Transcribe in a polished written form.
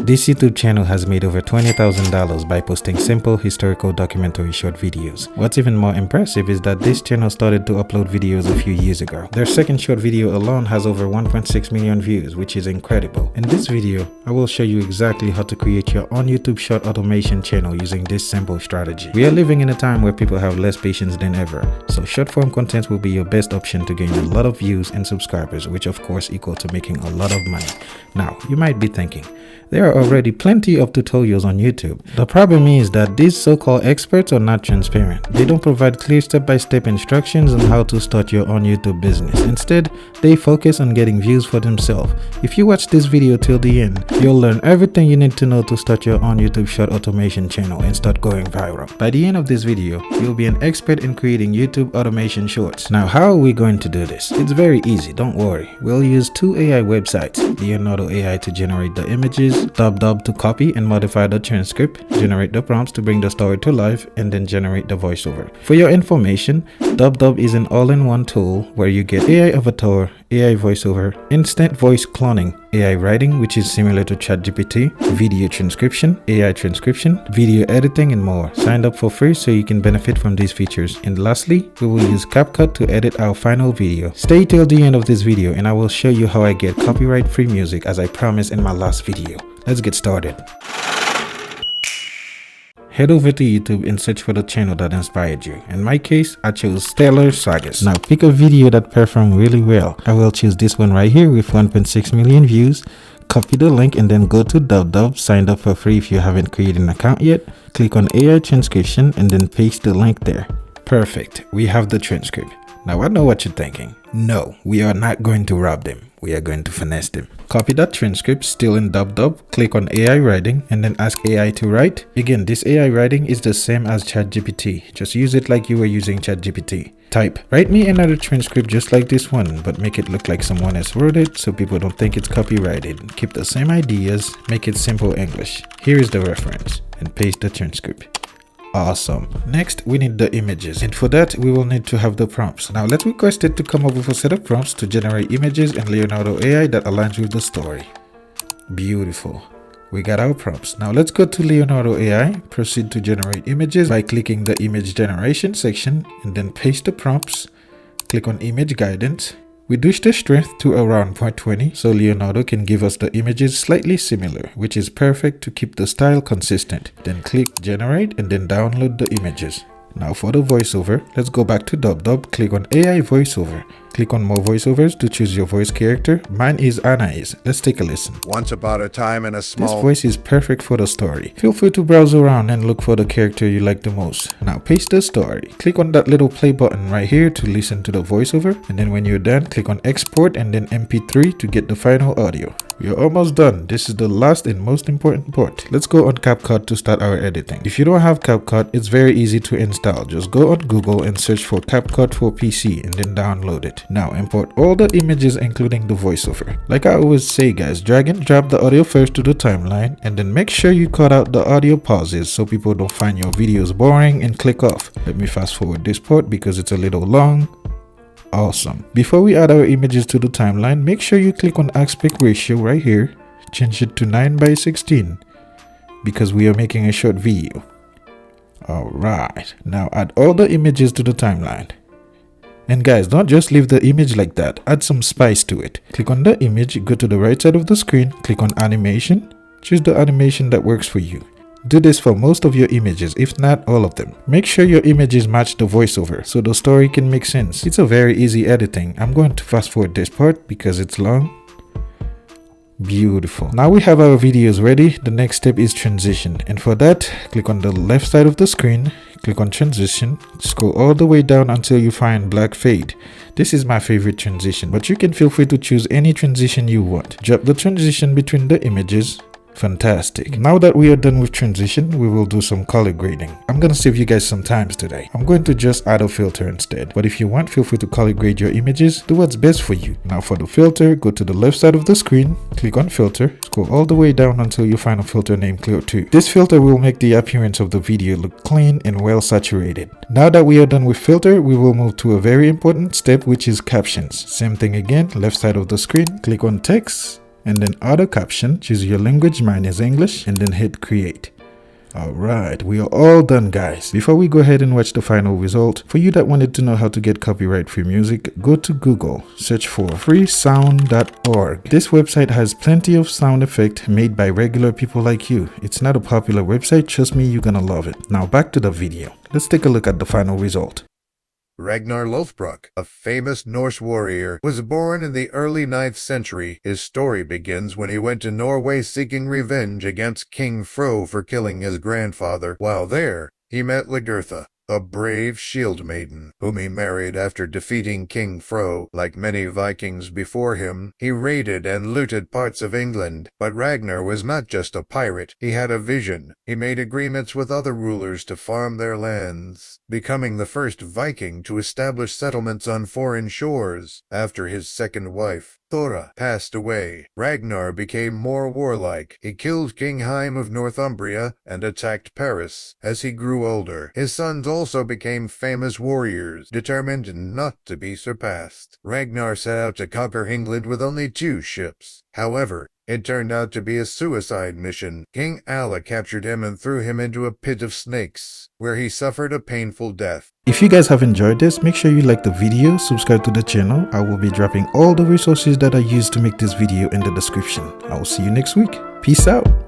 This YouTube channel has made over $20,000 by posting simple historical documentary short videos. What's even more impressive is that this channel started to upload videos a few years ago. Their second short video alone has over 1.6 million views, which is incredible. In this video, I will show you exactly how to create your own YouTube short automation channel using this simple strategy. We are living in a time where people have less patience than ever, so short form content will be your best option to gain a lot of views and subscribers, which of course equal to making a lot of money. Now, you might be thinking, there are already plenty of tutorials on YouTube. The problem is that these so-called experts are not transparent. They don't provide clear step-by-step instructions on how to start your own YouTube business. Instead, they focus on getting views for themselves. If you watch this video till the end, you'll learn everything you need to know to start your own YouTube short automation channel and start going viral. By the end of this video, you'll be an expert in creating YouTube automation shorts. Now, how are we going to do this? It's very easy, don't worry. We'll use two AI websites, Leonardo AI to generate the images, DubDub to copy and modify the transcript, generate the prompts to bring the story to life, and then generate the voiceover. For your information, DubDub is an all-in-one tool where you get AI avatar, AI voiceover, instant voice cloning, AI writing, which is similar to ChatGPT, video transcription, AI transcription, video editing, and more. Sign up for free so you can benefit from these features. And lastly, we will use CapCut to edit our final video. Stay till the end of this video and I will show you how I get copyright-free music as I promised in my last video. Let's get started. Head over to YouTube and search for the channel that inspired you. In my case, I chose Stellar Sagas. Now pick a video that performed really well. I will choose this one right here with 1.6 million views. Copy the link and then go to DubDub. Sign up for free if you haven't created an account yet. Click on AI transcription and then paste the link there. Perfect. We have the transcript. Now I know what you're thinking. No, we are not going to rob them. We are going to finesse them. Copy that transcript, still in DubDub, click on AI writing and then ask AI to write. Again, this AI writing is the same as ChatGPT. Just use it like you were using ChatGPT. Type, write me another transcript just like this one, but make it look like someone else wrote it so people don't think it's copyrighted. Keep the same ideas, make it simple English. Here is the reference and paste the transcript. Awesome. Next, we need the images, and for that we will need to have the prompts. Now let's request it to come up with a set of prompts to generate images in Leonardo AI that aligns with the story. Beautiful. We got our prompts. Now let's go to Leonardo AI, proceed to generate images by clicking the image generation section and then paste the prompts. Click on image guidance. Reduce the strength to around 0.20 so Leonardo can give us the images slightly similar, which is perfect to keep the style consistent. Then click generate and then download the images. Now for the voiceover, let's go back to DubDub, click on AI voiceover. Click on more voiceovers to choose your voice character. Mine is Anais. Let's take a listen. Once about a time in a small... This voice is perfect for the story. Feel free to browse around and look for the character you like the most. Now paste the story. Click on that little play button right here to listen to the voiceover. And then when you're done, click on export and then MP3 to get the final audio. We are almost done. This is the last and most important part. Let's go on CapCut to start our editing. If you don't have CapCut, it's very easy to install. Just go on Google and search for CapCut for PC and then download it. Now import all the images including the voiceover. Like I always say guys, drag and drop the audio first to the timeline and then make sure you cut out the audio pauses so people don't find your videos boring and click off. Let me fast forward this part because it's a little long. Awesome. Before we add our images to the timeline, make sure you click on aspect ratio right here. Change it to 9:16 because we are making a short video. Alright, now add all the images to the timeline. And guys, don't just leave the image like that, add some spice to it. Click on the image, go to the right side of the screen, click on animation, choose the animation that works for you. Do this for most of your images, if not all of them. Make sure your images match the voiceover so the story can make sense. It's a very easy editing. I'm going to fast forward this part because it's long. Beautiful. Now we have our videos ready. The next step is transition, and for that click on the left side of the screen, click on transition, scroll all the way down until you find black fade. This is my favorite transition, but you can feel free to choose any transition you want. Drop the transition between the images. Fantastic. Now that we are done with transition, we will do some color grading. I'm gonna save you guys some time today. I'm going to just add a filter instead, but if you want, feel free to color grade your images. Do what's best for you. Now for the filter, go to the left side of the screen, click on filter, scroll all the way down until you find a filter named Clear 2. This filter will make the appearance of the video look clean and well saturated. Now that we are done with filter, we will move to a very important step, which is captions. Same thing again, left side of the screen, click on text and then auto caption, choose your language, mine is English, and then hit create. Alright, we are all done, guys. Before we go ahead and watch the final result, for you that wanted to know how to get copyright-free music, go to Google, search for freesound.org. This website has plenty of sound effects made by regular people like you. It's not a popular website, trust me, you're gonna love it. Now back to the video. Let's take a look at the final result. Ragnar Lothbrok, a famous Norse warrior, was born in the early 9th century. His story begins when he went to Norway seeking revenge against King Fro for killing his grandfather. While there, he met Lagertha, a brave shield maiden, whom he married after defeating King Fro. Like many Vikings before him, he raided and looted parts of England. But Ragnar was not just a pirate, he had a vision. He made agreements with other rulers to farm their lands, becoming the first Viking to establish settlements on foreign shores. After his second wife, Thora, passed away, Ragnar became more warlike. He killed King Haim of Northumbria and attacked Paris. As he grew older, his sons also became famous warriors, determined not to be surpassed. Ragnar set out to conquer England with only 2 ships. However, it turned out to be a suicide mission. King Alla captured him and threw him into a pit of snakes, where he suffered a painful death. If you guys have enjoyed this, make sure you like the video, subscribe to the channel. I will be dropping all the resources that I used to make this video in the description. I will see you next week. Peace out.